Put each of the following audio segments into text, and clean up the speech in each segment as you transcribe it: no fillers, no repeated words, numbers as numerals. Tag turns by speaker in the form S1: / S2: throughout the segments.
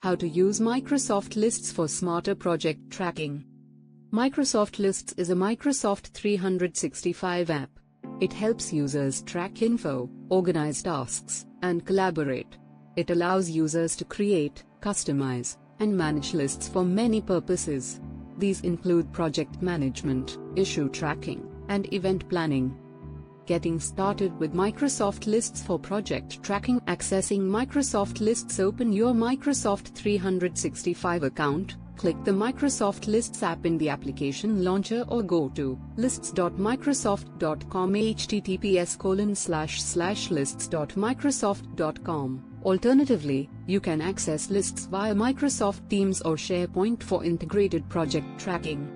S1: How to use Microsoft Lists for smarter project tracking. Microsoft Lists is a Microsoft 365 app. It helps users track info, organize tasks, and collaborate. It allows users to create, customize, and manage lists for many purposes. These include project management, issue tracking, and event planning. Getting started with Microsoft Lists for project tracking. Accessing Microsoft Lists. Open your Microsoft 365 account, click the Microsoft Lists app in the application launcher or go to lists.microsoft.com https://lists.microsoft.com. Alternatively, you can access lists via Microsoft Teams or SharePoint for integrated project tracking.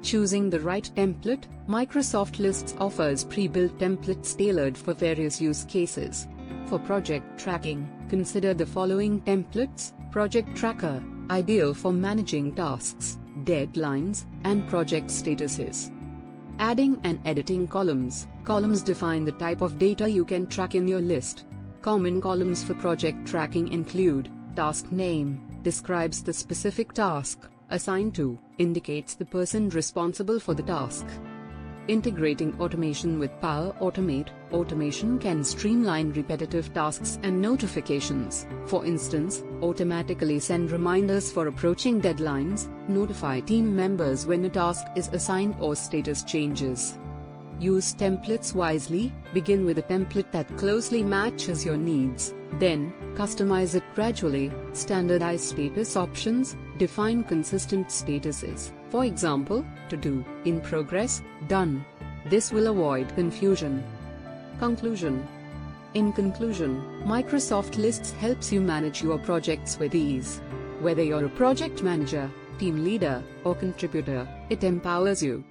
S1: Choosing the right template. Microsoft Lists offers pre-built templates tailored for various use cases. For project tracking, consider the following templates. Project Tracker, ideal for managing tasks, deadlines, and project statuses. Adding and editing columns. Columns define the type of data you can track in your list. Common columns for project tracking include: task name, describes the specific task, assigned to, indicates the person responsible for the task. Integrating automation with Power Automate. Automation can streamline repetitive tasks and notifications. For instance, automatically send reminders for approaching deadlines, notify team members when a task is assigned or status changes. Use templates wisely. Begin with a template that closely matches your needs, then customize it gradually. Standardize status options. Define consistent statuses, for example, to do, in progress, done. This will avoid confusion. Conclusion. In conclusion, Microsoft Lists helps you manage your projects with ease. Whether you're a project manager, team leader, or contributor, it empowers you